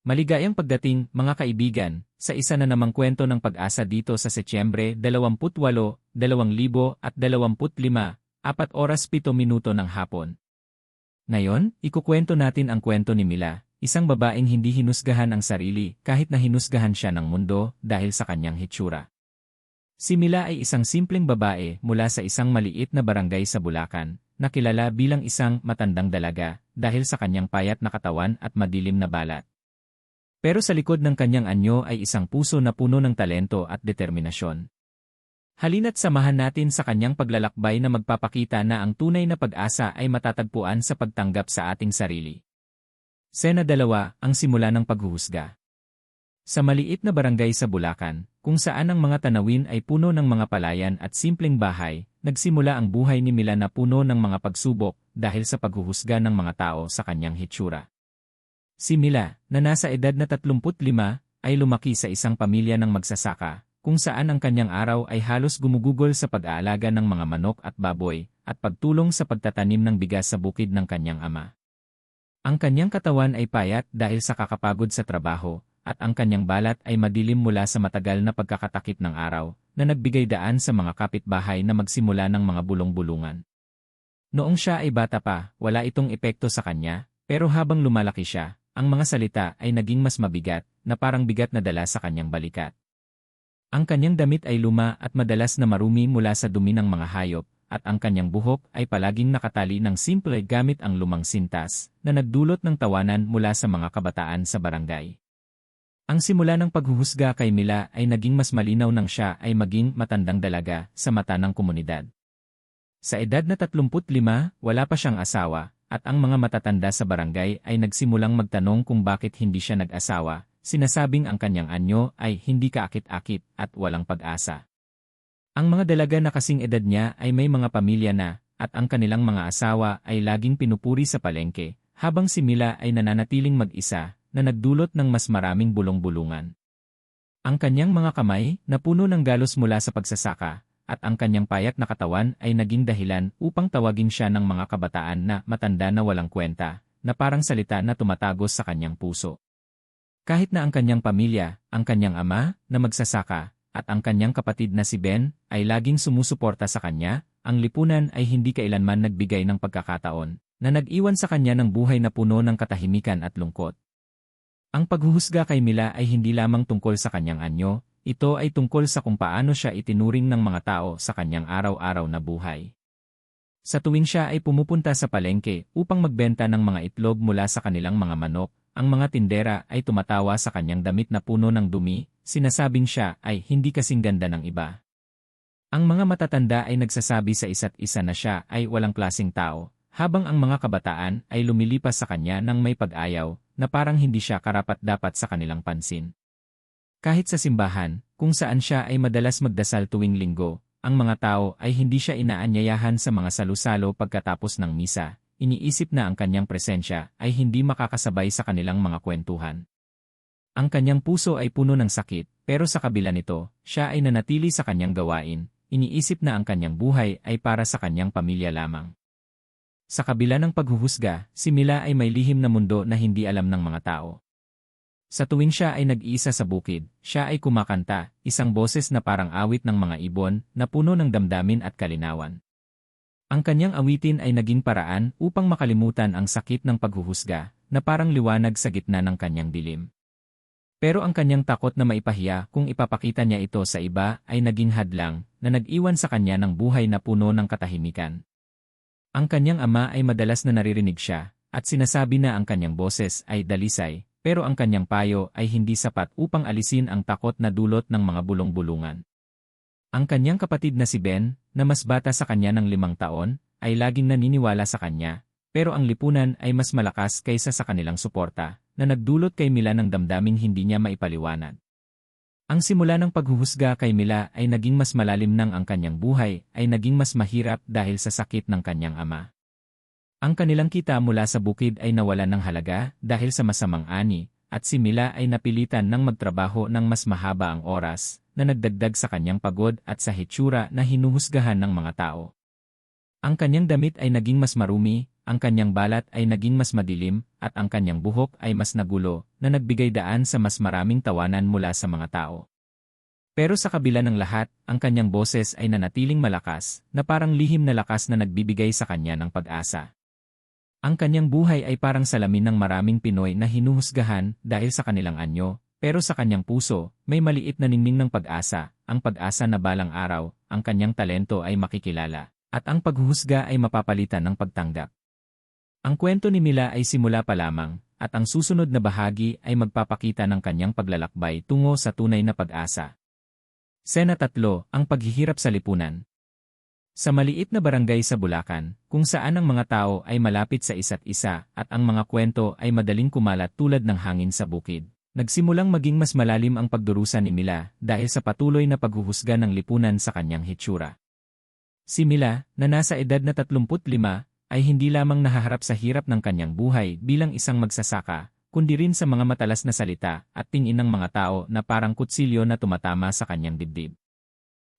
Maligayang pagdating, mga kaibigan, sa isa na namang kwento ng pag-asa dito sa Setyembre 28, 2025, 4:07 ng hapon. Ngayon, ikukwento natin ang kwento ni Mila, isang babaeng hindi hinusgahan ang sarili kahit na hinusgahan siya ng mundo dahil sa kanyang hitsura. Si Mila ay isang simpleng babae mula sa isang maliit na barangay sa Bulacan, na kilala bilang isang matandang dalaga dahil sa kanyang payat na katawan at madilim na balat. Pero sa likod ng kanyang anyo ay isang puso na puno ng talento at determinasyon. Halina't samahan natin sa kanyang paglalakbay na magpapakita na ang tunay na pag-asa ay matatagpuan sa pagtanggap sa ating sarili. Sena 2, ang simula ng paghuhusga. Sa maliit na barangay sa Bulacan, kung saan ang mga tanawin ay puno ng mga palayan at simpleng bahay, nagsimula ang buhay ni Mila na puno ng mga pagsubok dahil sa paghuhusga ng mga tao sa kanyang hitsura. Si Mila, na nasa edad na 35, ay lumaki sa isang pamilya ng magsasaka, kung saan ang kanyang araw ay halos gumugugol sa pag-aalaga ng mga manok at baboy, at pagtulong sa pagtatanim ng bigas sa bukid ng kanyang ama. Ang kanyang katawan ay payat dahil sa kakapagod sa trabaho, at ang kanyang balat ay madilim mula sa matagal na pagkakatakip ng araw, na nagbigay daan sa mga kapitbahay na magsimula ng mga bulong-bulungan. Noong siya ay bata pa, wala itong epekto sa kanya, pero habang lumalaki siya, ang mga salita ay naging mas mabigat, na parang bigat na dala sa kanyang balikat. Ang kanyang damit ay luma at madalas na marumi mula sa dumi ng mga hayop, at ang kanyang buhok ay palaging nakatali ng simple gamit ang lumang sintas, na nagdulot ng tawanan mula sa mga kabataan sa barangay. Ang simula ng paghuhusga kay Mila ay naging mas malinaw nang siya ay maging matandang dalaga sa mata ng komunidad. Sa edad na 35, wala pa siyang asawa, at ang mga matatanda sa barangay ay nagsimulang magtanong kung bakit hindi siya nag-asawa, sinasabing ang kanyang anyo ay hindi kaakit-akit at walang pag-asa. Ang mga dalaga na kasing edad niya ay may mga pamilya na, at ang kanilang mga asawa ay laging pinupuri sa palengke, habang si Mila ay nananatiling mag-isa, na nagdulot ng mas maraming bulong-bulungan. Ang kanyang mga kamay, na puno ng galos mula sa pagsasaka, at ang kanyang payat na katawan ay naging dahilan upang tawagin siya ng mga kabataan na matanda na walang kwenta, na parang salita na tumatagos sa kanyang puso. Kahit na ang kanyang pamilya, ang kanyang ama, na magsasaka, at ang kanyang kapatid na si Ben, ay laging sumusuporta sa kanya, ang lipunan ay hindi kailanman nagbigay ng pagkakataon, na nag-iwan sa kanya ng buhay na puno ng katahimikan at lungkot. Ang paghuhusga kay Mila ay hindi lamang tungkol sa kanyang anyo, ito ay tungkol sa kung paano siya itinuring ng mga tao sa kanyang araw-araw na buhay. Sa tuwing siya ay pumupunta sa palengke upang magbenta ng mga itlog mula sa kanilang mga manok, ang mga tindera ay tumatawa sa kanyang damit na puno ng dumi, sinasabing siya ay hindi kasing ganda ng iba. Ang mga matatanda ay nagsasabi sa isa't isa na siya ay walang klaseng tao, habang ang mga kabataan ay lumilipas sa kanya ng may pag-ayaw, na parang hindi siya karapat-dapat sa kanilang pansin. Kahit sa simbahan, kung saan siya ay madalas magdasal tuwing linggo, ang mga tao ay hindi siya inaanyayahan sa mga salusalo pagkatapos ng misa, iniisip na ang kanyang presensya ay hindi makakasabay sa kanilang mga kwentuhan. Ang kanyang puso ay puno ng sakit, pero sa kabila nito, siya ay nanatili sa kanyang gawain, iniisip na ang kanyang buhay ay para sa kanyang pamilya lamang. Sa kabila ng paghuhusga, si Mila ay may lihim na mundo na hindi alam ng mga tao. Sa tuwing siya ay nag-iisa sa bukid, siya ay kumakanta, isang boses na parang awit ng mga ibon na puno ng damdamin at kalinawan. Ang kanyang awitin ay naging paraan upang makalimutan ang sakit ng paghuhusga, na parang liwanag sa gitna ng kanyang dilim. Pero ang kanyang takot na maipahiya kung ipapakita niya ito sa iba ay naging hadlang, na nag-iwan sa kanya ng buhay na puno ng katahimikan. Ang kanyang ama ay madalas na naririnig siya, at sinasabi na ang kanyang boses ay dalisay, pero ang kanyang payo ay hindi sapat upang alisin ang takot na dulot ng mga bulong-bulungan. Ang kanyang kapatid na si Ben, na mas bata sa kanya ng 5 taon, ay laging naniniwala sa kanya, pero ang lipunan ay mas malakas kaysa sa kanilang suporta, na nagdulot kay Mila ng damdaming hindi niya maipaliwanag. Ang simula ng paghuhusga kay Mila ay naging mas malalim nang ang kanyang buhay ay naging mas mahirap dahil sa sakit ng kanyang ama. Ang kanilang kita mula sa bukid ay nawalan ng halaga dahil sa masamang ani, at si Mila ay napilitan ng magtrabaho ng mas mahaba ang oras, na nagdagdag sa kanyang pagod at sa hitsura na hinuhusgahan ng mga tao. Ang kanyang damit ay naging mas marumi, ang kanyang balat ay naging mas madilim at ang kanyang buhok ay mas nagulo na nagbigay daan sa mas maraming tawanan mula sa mga tao. Pero sa kabila ng lahat, ang kanyang boses ay nanatiling malakas na parang lihim na lakas na nagbibigay sa kanya ng pag-asa. Ang kanyang buhay ay parang salamin ng maraming Pinoy na hinuhusgahan dahil sa kanilang anyo, pero sa kanyang puso, may maliit na ningning ng pag-asa, ang pag-asa na balang araw, ang kanyang talento ay makikilala, at ang paghuhusga ay mapapalitan ng pagtanggap. Ang kwento ni Mila ay simula pa lamang, at ang susunod na bahagi ay magpapakita ng kanyang paglalakbay tungo sa tunay na pag-asa. Sena 3, ang paghihirap sa lipunan. Sa maliit na barangay sa Bulacan, kung saan ang mga tao ay malapit sa isa't isa at ang mga kwento ay madaling kumalat tulad ng hangin sa bukid, nagsimulang maging mas malalim ang pagdurusa ni Mila dahil sa patuloy na paghuhusga ng lipunan sa kanyang hitsura. Si Mila, na nasa edad na 35, ay hindi lamang nahaharap sa hirap ng kanyang buhay bilang isang magsasaka, kundi rin sa mga matalas na salita at tingin ng mga tao na parang kutsilyo na tumatama sa kanyang dibdib.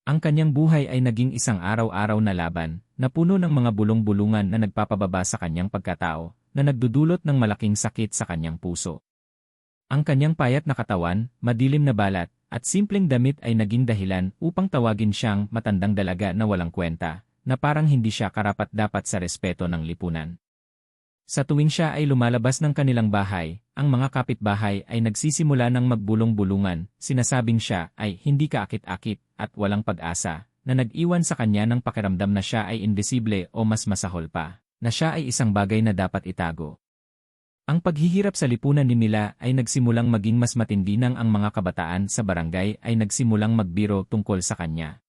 Ang kanyang buhay ay naging isang araw-araw na laban, na puno ng mga bulong-bulungan na nagpapababa sa kanyang pagkatao, na nagdudulot ng malaking sakit sa kanyang puso. Ang kanyang payat na katawan, madilim na balat, at simpleng damit ay naging dahilan upang tawagin siyang matandang dalaga na walang kwenta, na parang hindi siya karapat-dapat sa respeto ng lipunan. Sa tuwing siya ay lumalabas ng kanilang bahay, ang mga kapitbahay ay nagsisimula ng magbulong-bulungan, sinasabing siya ay hindi kaakit-akit at walang pag-asa, na nag-iwan sa kanya ng pakiramdam na siya ay indisible o mas masahol pa, na siya ay isang bagay na dapat itago. Ang paghihirap sa lipunan ni Mila ay nagsimulang maging mas matindi nang ang mga kabataan sa barangay ay nagsimulang magbiro tungkol sa kanya.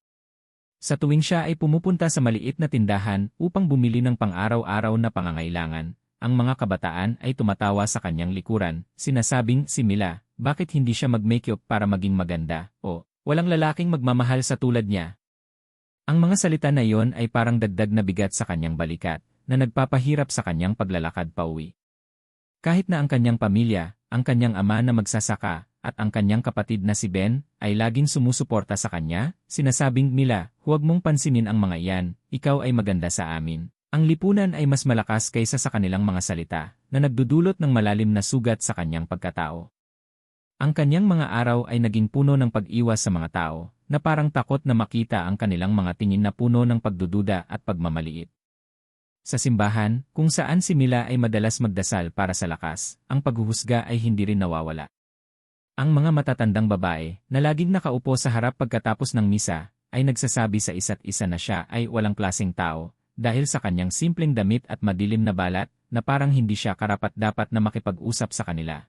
Sa tuwing siya ay pumupunta sa maliit na tindahan upang bumili ng pang-araw-araw na pangangailangan, ang mga kabataan ay tumatawa sa kanyang likuran, sinasabing si Mila, bakit hindi siya mag-makeup para maging maganda, o walang lalaking magmamahal sa tulad niya. Ang mga salita na iyon ay parang dagdag na bigat sa kanyang balikat, na nagpapahirap sa kanyang paglalakad pauwi. Kahit na ang kanyang pamilya, ang kanyang ama na magsasaka, at ang kanyang kapatid na si Ben, ay laging sumusuporta sa kanya, sinasabing Mila, huwag mong pansinin ang mga iyan, ikaw ay maganda sa amin. Ang lipunan ay mas malakas kaysa sa kanilang mga salita, na nagdudulot ng malalim na sugat sa kanyang pagkatao. Ang kanyang mga araw ay naging puno ng pag-iwas sa mga tao, na parang takot na makita ang kanilang mga tingin na puno ng pagdududa at pagmamaliit. Sa simbahan, kung saan si Mila ay madalas magdasal para sa lakas, ang paghuhusga ay hindi rin nawawala. Ang mga matatandang babae, na laging nakaupo sa harap pagkatapos ng misa, ay nagsasabi sa isa't isa na siya ay walang klaseng tao, dahil sa kanyang simpleng damit at madilim na balat, na parang hindi siya karapat-dapat na makipag-usap sa kanila.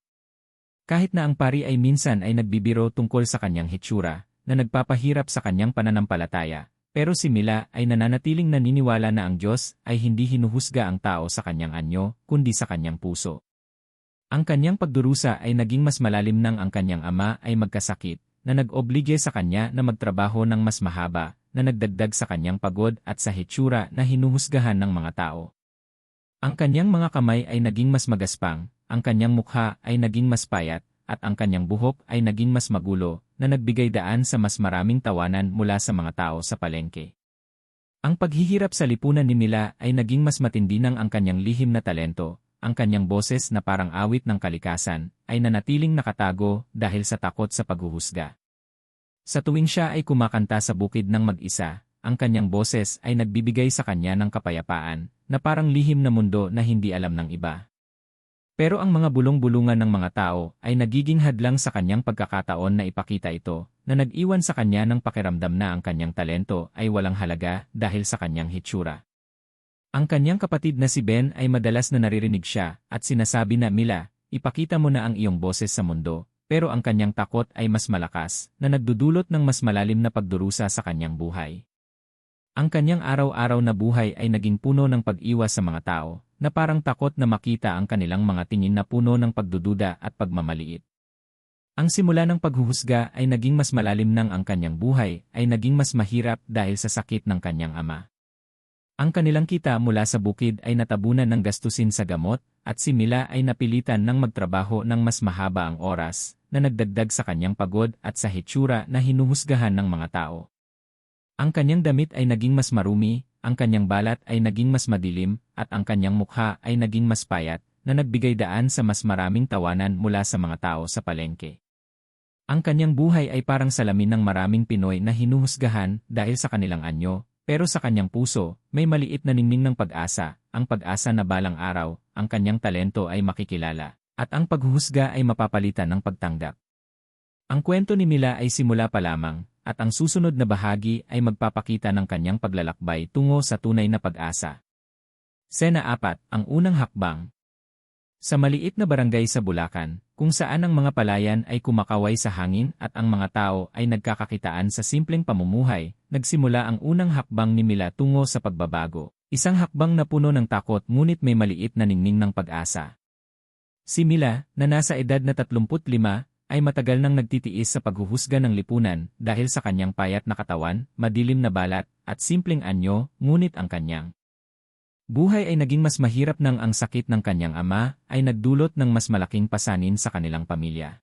Kahit na ang pari ay minsan ay nagbibiro tungkol sa kanyang hitsura, na nagpapahirap sa kanyang pananampalataya, pero si Mila ay nananatiling naniniwala na ang Diyos ay hindi hinuhusga ang tao sa kanyang anyo, kundi sa kanyang puso. Ang kanyang pagdurusa ay naging mas malalim nang ang kanyang ama ay magkasakit, na nag-oblige sa kanya na magtrabaho ng mas mahaba, na nagdagdag sa kanyang pagod at sa hitsura na hinuhusgahan ng mga tao. Ang kanyang mga kamay ay naging mas magaspang, ang kanyang mukha ay naging mas payat, at ang kanyang buhok ay naging mas magulo, na nagbigay daan sa mas maraming tawanan mula sa mga tao sa palengke. Ang paghihirap sa lipunan ni Mila ay naging mas matindi nang ang kanyang lihim na talento, ang kanyang boses na parang awit ng kalikasan, ay nanatiling nakatago dahil sa takot sa paghuhusga. Sa tuwing siya ay kumakanta sa bukid ng mag-isa, ang kanyang boses ay nagbibigay sa kanya ng kapayapaan, na parang lihim na mundo na hindi alam ng iba. Pero ang mga bulong-bulungan ng mga tao ay nagiging hadlang sa kanyang pagkakataon na ipakita ito, na nag-iwan sa kanya ng pakiramdam na ang kanyang talento ay walang halaga dahil sa kanyang hitsura. Ang kanyang kapatid na si Ben ay madalas na naririnig siya at sinasabi na Mila, ipakita mo na ang iyong boses sa mundo, pero ang kanyang takot ay mas malakas, na nagdudulot ng mas malalim na pagdurusa sa kanyang buhay. Ang kanyang araw-araw na buhay ay naging puno ng pag-iwas sa mga tao, na parang takot na makita ang kanilang mga tingin na puno ng pagdududa at pagmamaliit. Ang simula ng paghuhusga ay naging mas malalim nang ang kanyang buhay ay naging mas mahirap dahil sa sakit ng kanyang ama. Ang kanilang kita mula sa bukid ay natabunan ng gastusin sa gamot, at si Mila ay napilitan ng magtrabaho ng mas mahaba ang oras, na nagdagdag sa kanyang pagod at sa hitsura na hinuhusgahan ng mga tao. Ang kanyang damit ay naging mas marumi, ang kanyang balat ay naging mas madilim, at ang kanyang mukha ay naging mas payat, na nagbigay daan sa mas maraming tawanan mula sa mga tao sa palengke. Ang kanyang buhay ay parang salamin ng maraming Pinoy na hinuhusgahan dahil sa kanilang anyo, pero sa kanyang puso, may maliit na ningning ng pag-asa, ang pag-asa na balang araw, ang kanyang talento ay makikilala, at ang paghuhusga ay mapapalitan ng pagtanggap. Ang kwento ni Mila ay simula pa lamang, at ang susunod na bahagi ay magpapakita ng kanyang paglalakbay tungo sa tunay na pag-asa. Sena 4, ang unang hakbang. Sa maliit na barangay sa Bulacan, kung saan ang mga palayan ay kumakaway sa hangin at ang mga tao ay nagkakakitaan sa simpleng pamumuhay, nagsimula ang unang hakbang ni Mila tungo sa pagbabago. Isang hakbang na puno ng takot ngunit may maliit na ningning ng pag-asa. Si Mila, na nasa edad na 35, ay matagal nang nagtitiis sa paghuhusga ng lipunan dahil sa kanyang payat na katawan, madilim na balat, at simpleng anyo, ngunit ang kanyang buhay ay naging mas mahirap nang ang sakit ng kanyang ama ay nagdulot ng mas malaking pasanin sa kanilang pamilya.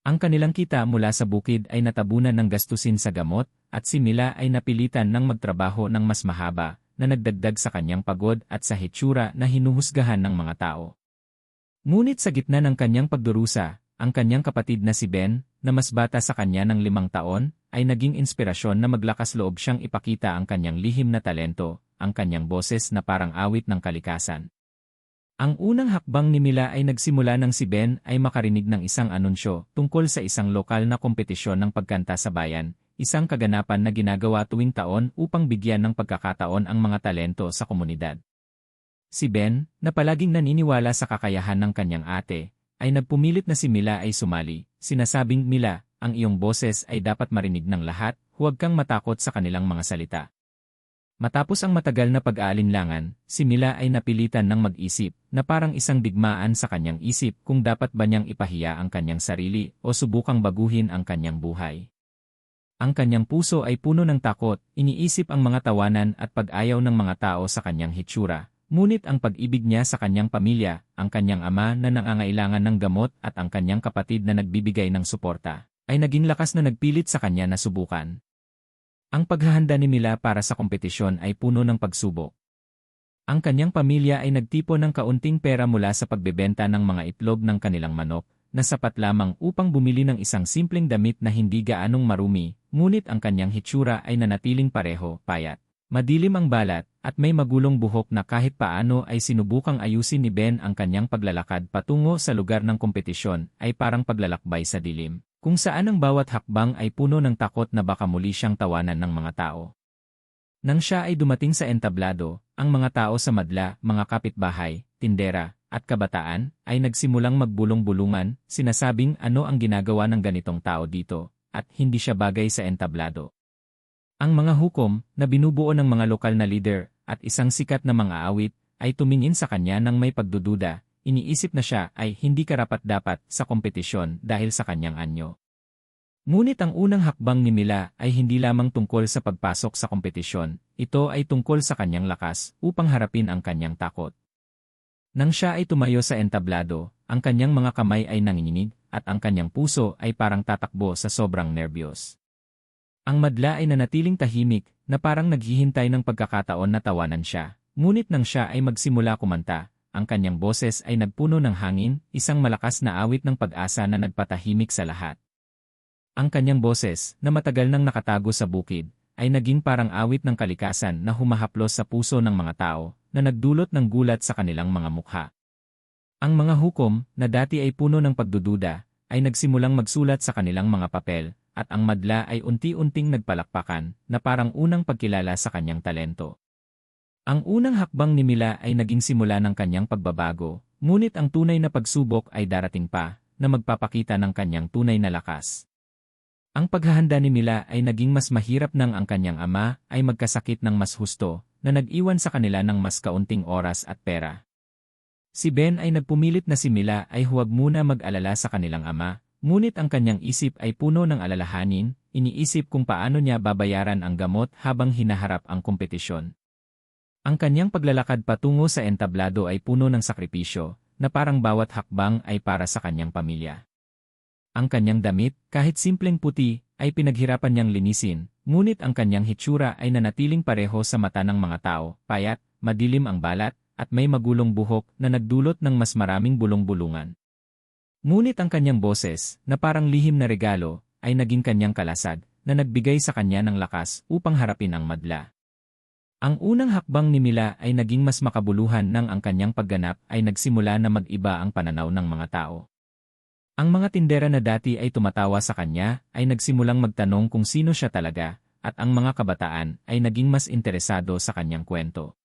Ang kanilang kita mula sa bukid ay natabunan ng gastusin sa gamot, at si Mila ay napilitan ng magtrabaho ng mas mahaba, na nagdagdag sa kanyang pagod at sa hitsura na hinuhusgahan ng mga tao. Ngunit sa gitna ng kanyang pagdurusa, ang kanyang kapatid na si Ben, na mas bata sa kanya ng 5 taon, ay naging inspirasyon na maglakas loob siyang ipakita ang kanyang lihim na talento, ang kanyang boses na parang awit ng kalikasan. Ang unang hakbang ni Mila ay nagsimula nang si Ben ay makarinig ng isang anunsyo tungkol sa isang lokal na kompetisyon ng pagkanta sa bayan, isang kaganapan na ginagawa tuwing taon upang bigyan ng pagkakataon ang mga talento sa komunidad. Si Ben, na palaging naniniwala sa kakayahan ng kanyang ate, ay nagpumilit na si Mila ay sumali. Sinasabing, Mila, ang iyong boses ay dapat marinig ng lahat, huwag kang matakot sa kanilang mga salita. Matapos ang matagal na pag-aalinlangan, si Mila ay napilitan ng mag-isip, na parang isang digmaan sa kanyang isip kung dapat ba niyang ipahiya ang kanyang sarili o subukang baguhin ang kanyang buhay. Ang kanyang puso ay puno ng takot, iniisip ang mga tawanan at pag-ayaw ng mga tao sa kanyang hitsura. Ngunit ang pag-ibig niya sa kanyang pamilya, ang kanyang ama na nangangailangan ng gamot at ang kanyang kapatid na nagbibigay ng suporta, ay naging lakas na nagpilit sa kanya na subukan. Ang paghahanda ni Mila para sa kompetisyon ay puno ng pagsubok. Ang kanyang pamilya ay nagtipon ng kaunting pera mula sa pagbebenta ng mga itlog ng kanilang manok, na sapat lamang upang bumili ng isang simpleng damit na hindi gaanong marumi, ngunit ang kanyang hitsura ay nanatiling pareho, payat, madilim ang balat, at may magulong buhok na kahit paano ay sinubukang ayusin ni Ben ang kanyang paglalakad patungo sa lugar ng kompetisyon ay parang paglalakbay sa dilim, kung saan ang bawat hakbang ay puno ng takot na baka muli siyang tawanan ng mga tao. Nang siya ay dumating sa entablado, ang mga tao sa madla, mga kapitbahay, tindera, at kabataan, ay nagsimulang magbulong-bulungan, sinasabing ano ang ginagawa ng ganitong tao dito, at hindi siya bagay sa entablado. Ang mga hukom, na binubuo ng mga lokal na leader, at isang sikat na mga awit, ay tumingin sa kanya ng may pagdududa, iniisip na siya ay hindi karapat-dapat sa kompetisyon dahil sa kanyang anyo. Ngunit ang unang hakbang ni Mila ay hindi lamang tungkol sa pagpasok sa kompetisyon, ito ay tungkol sa kanyang lakas upang harapin ang kanyang takot. Nang siya ay tumayo sa entablado, ang kanyang mga kamay ay nanginginig, at ang kanyang puso ay parang tatakbo sa sobrang nerbiyos. Ang madla ay nanatiling tahimik, na parang naghihintay ng pagkakataon na tawanan siya. Ngunit nang siya ay magsimula kumanta, ang kanyang boses ay nagpuno ng hangin, isang malakas na awit ng pag-asa na nagpatahimik sa lahat. Ang kanyang boses, na matagal nang nakatago sa bukid, ay naging parang awit ng kalikasan na humahaplos sa puso ng mga tao, na nagdulot ng gulat sa kanilang mga mukha. Ang mga hukom, na dati ay puno ng pagdududa, ay nagsimulang magsulat sa kanilang mga papel, at ang madla ay unti-unting nagpalakpakan, na parang unang pagkilala sa kanyang talento. Ang unang hakbang ni Mila ay naging simula ng kanyang pagbabago, ngunit ang tunay na pagsubok ay darating pa, na magpapakita ng kanyang tunay na lakas. Ang paghahanda ni Mila ay naging mas mahirap nang ang kanyang ama ay magkasakit ng mas husto, na nag-iwan sa kanila ng mas kaunting oras at pera. Si Ben ay nagpumilit na si Mila ay huwag muna mag-alala sa kanilang ama, ngunit ang kanyang isip ay puno ng alalahanin, iniisip kung paano niya babayaran ang gamot habang hinaharap ang kompetisyon. Ang kanyang paglalakad patungo sa entablado ay puno ng sakripisyo, na parang bawat hakbang ay para sa kanyang pamilya. Ang kanyang damit, kahit simpleng puti, ay pinaghirapan niyang linisin, ngunit ang kanyang hitsura ay nanatiling pareho sa mata ng mga tao, payat, madilim ang balat, at may magulong buhok na nagdulot ng mas maraming bulong-bulungan. Ngunit ang kanyang boses, na parang lihim na regalo, ay naging kanyang kalasag, na nagbigay sa kanya ng lakas upang harapin ang madla. Ang unang hakbang ni Mila ay naging mas makabuluhan nang ang kanyang pagganap ay nagsimula na mag-iba ang pananaw ng mga tao. Ang mga tindera na dati ay tumatawa sa kanya ay nagsimulang magtanong kung sino siya talaga, at ang mga kabataan ay naging mas interesado sa kanyang kwento.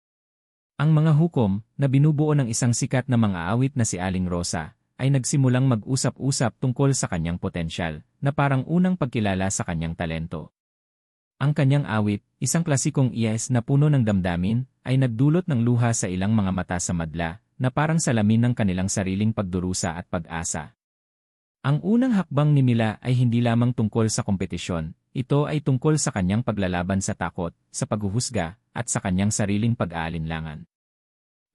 Ang mga hukom, na binubuo ng isang sikat na mga awit na si Aling Rosa, ay nagsimulang mag-usap-usap tungkol sa kanyang potensyal, na parang unang pagkilala sa kanyang talento. Ang kanyang awit, isang klasikong iyes na puno ng damdamin, ay nagdulot ng luha sa ilang mga mata sa madla, na parang salamin ng kanilang sariling pagdurusa at pag-asa. Ang unang hakbang ni Mila ay hindi lamang tungkol sa kompetisyon, ito ay tungkol sa kanyang paglalaban sa takot, sa paghuhusga, at sa kanyang sariling pag-aalinlangan.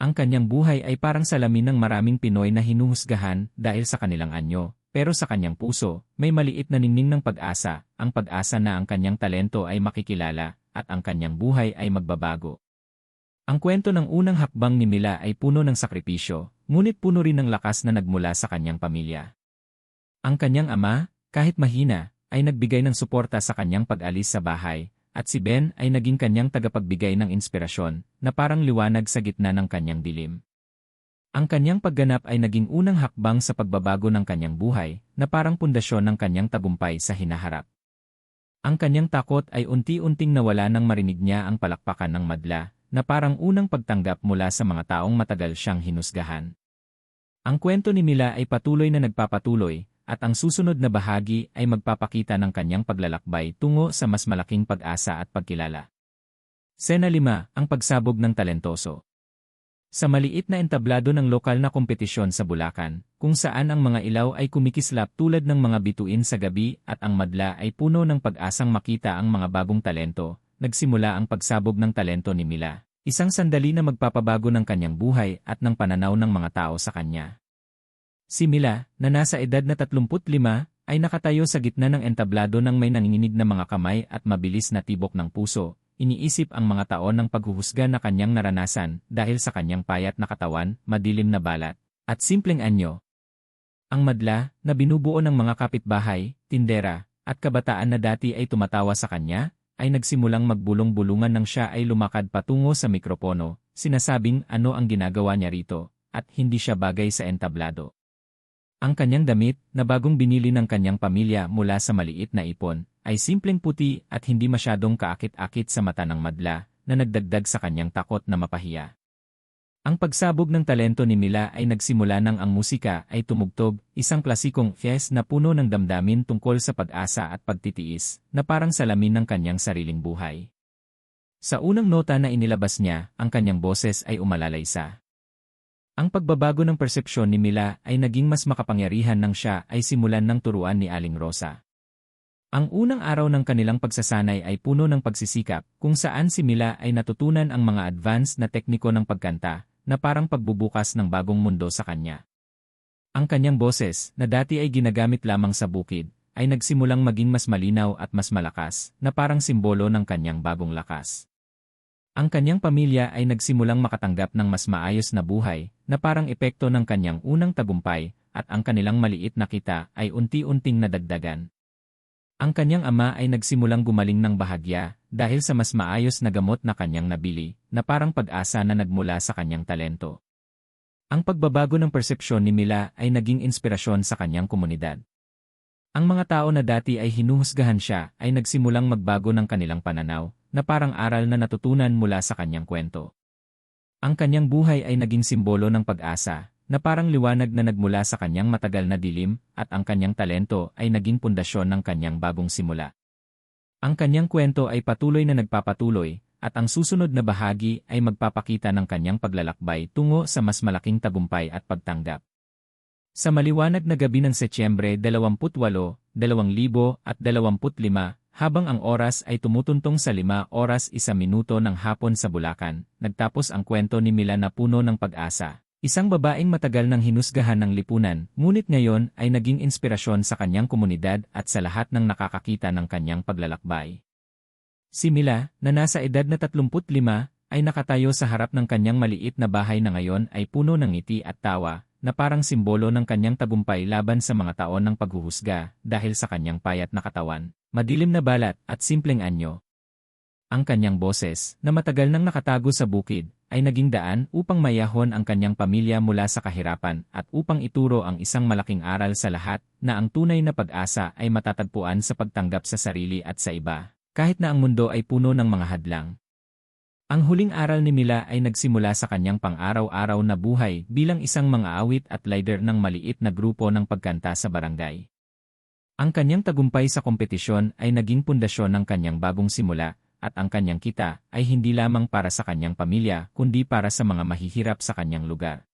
Ang kanyang buhay ay parang salamin ng maraming Pinoy na hinuhusgahan dahil sa kanilang anyo, pero sa kanyang puso, may maliit na ningning ng pag-asa, ang pag-asa na ang kanyang talento ay makikilala, at ang kanyang buhay ay magbabago. Ang kwento ng unang hakbang ni Mila ay puno ng sakripisyo, ngunit puno rin ng lakas na nagmula sa kanyang pamilya. Ang kanyang ama, kahit mahina, ay nagbigay ng suporta sa kanyang pag-alis sa bahay, at si Ben ay naging kanyang tagapagbigay ng inspirasyon, na parang liwanag sa gitna ng kanyang dilim. Ang kanyang pagganap ay naging unang hakbang sa pagbabago ng kanyang buhay, na parang pundasyon ng kanyang tagumpay sa hinaharap. Ang kanyang takot ay unti-unting nawala nang marinig niya ang palakpakan ng madla, na parang unang pagtanggap mula sa mga taong matagal siyang hinusgahan. Ang kwento ni Mila ay patuloy na nagpapatuloy, at ang susunod na bahagi ay magpapakita ng kanyang paglalakbay tungo sa mas malaking pag-asa at pagkilala. Sena 5, ang pagsabog ng talentoso. Sa maliit na entablado ng lokal na kompetisyon sa Bulacan, kung saan ang mga ilaw ay kumikislap tulad ng mga bituin sa gabi at ang madla ay puno ng pag-asang makita ang mga bagong talento, nagsimula ang pagsabog ng talento ni Mila, isang sandali na magpapabago ng kanyang buhay at ng pananaw ng mga tao sa kanya. Si Mila, na nasa edad na 35, ay nakatayo sa gitna ng entablado ng may nanginginig na mga kamay at mabilis na tibok ng puso, iniisip ang mga taon ng paghuhusga na kanyang naranasan dahil sa kanyang payat na katawan, madilim na balat, at simpleng anyo. Ang madla, na binubuo ng mga kapitbahay, tindera, at kabataan na dati ay tumatawa sa kanya, ay nagsimulang magbulong-bulungan nang siya ay lumakad patungo sa mikropono, sinasabing ano ang ginagawa niya rito, at hindi siya bagay sa entablado. Ang kanyang damit, na bagong binili ng kanyang pamilya mula sa maliit na ipon, ay simpleng puti at hindi masyadong kaakit-akit sa mata ng madla, na nagdagdag sa kanyang takot na mapahiya. Ang pagsabog ng talento ni Mila ay nagsimula nang ang musika ay tumugtog, isang klasikong fies na puno ng damdamin tungkol sa pag-asa at pagtitiis, na parang salamin ng kanyang sariling buhay. Sa unang nota na inilabas niya, ang kanyang boses ay umalalaysa. Ang pagbabago ng persepsyon ni Mila ay naging mas makapangyarihan nang siya ay simulan ng turuan ni Aling Rosa. Ang unang araw ng kanilang pagsasanay ay puno ng pagsisikap, kung saan si Mila ay natutunan ang mga advanced na tekniko ng pagkanta, na parang pagbubukas ng bagong mundo sa kanya. Ang kanyang boses, na dati ay ginagamit lamang sa bukid, ay nagsimulang maging mas malinaw at mas malakas, na parang simbolo ng kanyang bagong lakas. Ang kanyang pamilya ay nagsimulang makatanggap ng mas maayos na buhay, na parang epekto ng kanyang unang tagumpay, at ang kanilang maliit na kita ay unti-unting nadagdagan. Ang kanyang ama ay nagsimulang gumaling ng bahagya, dahil sa mas maayos na gamot na kanyang nabili, na parang pag-asa na nagmula sa kanyang talento. Ang pagbabago ng persepsyon ni Mila ay naging inspirasyon sa kanyang komunidad. Ang mga tao na dati ay hinuhusgahan siya ay nagsimulang magbago ng kanilang pananaw, na parang aral na natutunan mula sa kanyang kwento. Ang kanyang buhay ay naging simbolo ng pag-asa, na parang liwanag na nagmula sa kanyang matagal na dilim, at ang kanyang talento ay naging pundasyon ng kanyang bagong simula. Ang kanyang kwento ay patuloy na nagpapatuloy, at ang susunod na bahagi ay magpapakita ng kanyang paglalakbay tungo sa mas malaking tagumpay at pagtanggap. Sa maliwanag na gabi ng Setyembre 28, 2025, habang ang oras ay tumutuntong sa 5:01 ng hapon sa Bulacan, nagtapos ang kwento ni Mila na puno ng pag-asa, Isang babaeng matagal nang hinusgahan ng lipunan, ngunit ngayon ay naging inspirasyon sa kanyang komunidad at sa lahat ng nakakakita ng kanyang paglalakbay. Si Mila, na nasa edad na 35, ay nakatayo sa harap ng kanyang maliit na bahay na ngayon ay puno ng ngiti at tawa, na parang simbolo ng kanyang tagumpay laban sa mga taon ng paghuhusga dahil sa kanyang payat na katawan, madilim na balat at simpleng anyo. Ang kanyang boses, na matagal nang nakatago sa bukid, ay naging daan upang mayahon ang kanyang pamilya mula sa kahirapan at upang ituro ang isang malaking aral sa lahat na ang tunay na pag-asa ay matatagpuan sa pagtanggap sa sarili at sa iba, kahit na ang mundo ay puno ng mga hadlang. Ang huling aral ni Mila ay nagsimula sa kanyang pang-araw-araw na buhay bilang isang mang-aawit at leader ng maliit na grupo ng pagkanta sa barangay. Ang kanyang tagumpay sa kompetisyon ay naging pundasyon ng kanyang bagong simula, at ang kanyang kita ay hindi lamang para sa kanyang pamilya kundi para sa mga mahihirap sa kanyang lugar.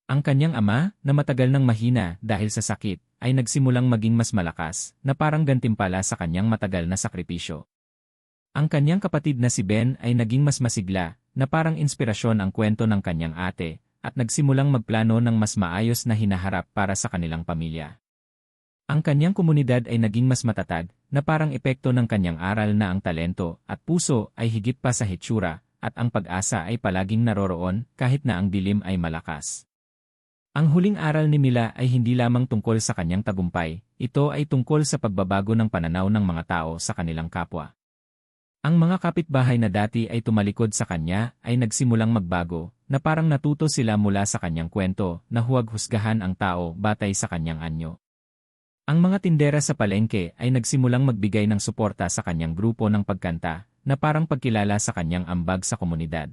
Ang kanyang ama, na matagal nang mahina dahil sa sakit, ay nagsimulang maging mas malakas, na parang gantimpala sa kanyang matagal na sakripisyo. Ang kanyang kapatid na si Ben ay naging mas masigla, na parang inspirasyon ang kwento ng kanyang ate, at nagsimulang magplano ng mas maayos na hinaharap para sa kanilang pamilya. Ang kanyang komunidad ay naging mas matatag, na parang epekto ng kanyang aral na ang talento at puso ay higit pa sa hitsura, at ang pag-asa ay palaging naroroon kahit na ang dilim ay malakas. Ang huling aral ni Mila ay hindi lamang tungkol sa kanyang tagumpay, ito ay tungkol sa pagbabago ng pananaw ng mga tao sa kanilang kapwa. Ang mga kapitbahay na dati ay tumalikod sa kanya ay nagsimulang magbago, na parang natuto sila mula sa kanyang kwento na huwag husgahan ang tao batay sa kanyang anyo. Ang mga tindera sa palengke ay nagsimulang magbigay ng suporta sa kanyang grupo ng pagkanta, na parang pagkilala sa kanyang ambag sa komunidad.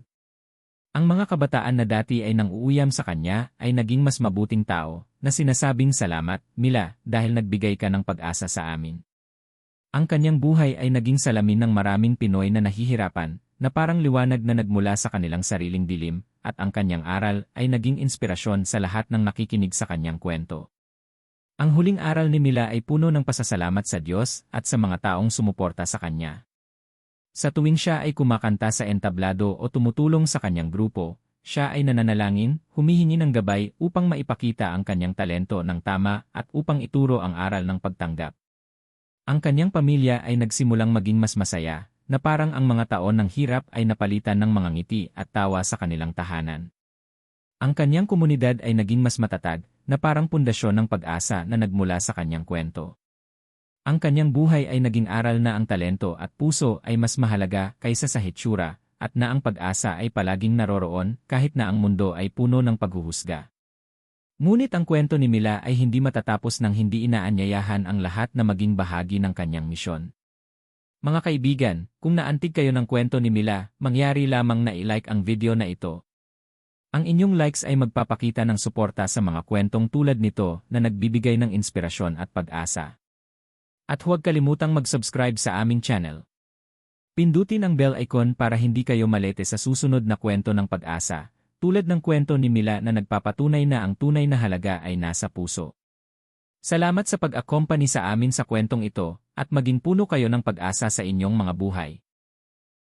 Ang mga kabataan na dati ay nang-uuyam sa kanya ay naging mas mabuting tao, na sinasabing salamat, Mila, dahil nagbigay ka ng pag-asa sa amin. Ang kanyang buhay ay naging salamin ng maraming Pinoy na nahihirapan, na parang liwanag na nagmula sa kanilang sariling dilim, at ang kanyang aral ay naging inspirasyon sa lahat ng nakikinig sa kanyang kwento. Ang huling aral ni Mila ay puno ng pasasalamat sa Diyos at sa mga taong sumuporta sa kanya. Sa tuwing siya ay kumakanta sa entablado o tumutulong sa kanyang grupo, siya ay nananalangin, humihingi ng gabay upang maipakita ang kanyang talento ng tama at upang ituro ang aral ng pagtanggap. Ang kanyang pamilya ay nagsimulang maging mas masaya, na parang ang mga taon ng hirap ay napalitan ng mga ngiti at tawa sa kanilang tahanan. Ang kanyang komunidad ay naging mas matatag, na parang pundasyon ng pag-asa na nagmula sa kanyang kwento. Ang kanyang buhay ay naging aral na ang talento at puso ay mas mahalaga kaysa sa hitsura, at na ang pag-asa ay palaging naroroon kahit na ang mundo ay puno ng paghuhusga. Ngunit ang kwento ni Mila ay hindi matatapos nang hindi inaanyayahan ang lahat na maging bahagi ng kanyang misyon. Mga kaibigan, kung naantig kayo ng kwento ni Mila, mangyari lamang na i-like ang video na ito. Ang inyong likes ay magpapakita ng suporta sa mga kwentong tulad nito na nagbibigay ng inspirasyon at pag-asa. At huwag kalimutang mag-subscribe sa aming channel. Pindutin ang bell icon para hindi kayo malete sa susunod na kwento ng pag-asa, tulad ng kwento ni Mila na nagpapatunay na ang tunay na halaga ay nasa puso. Salamat sa pag-accompany sa amin sa kwentong ito, at maging puno kayo ng pag-asa sa inyong mga buhay.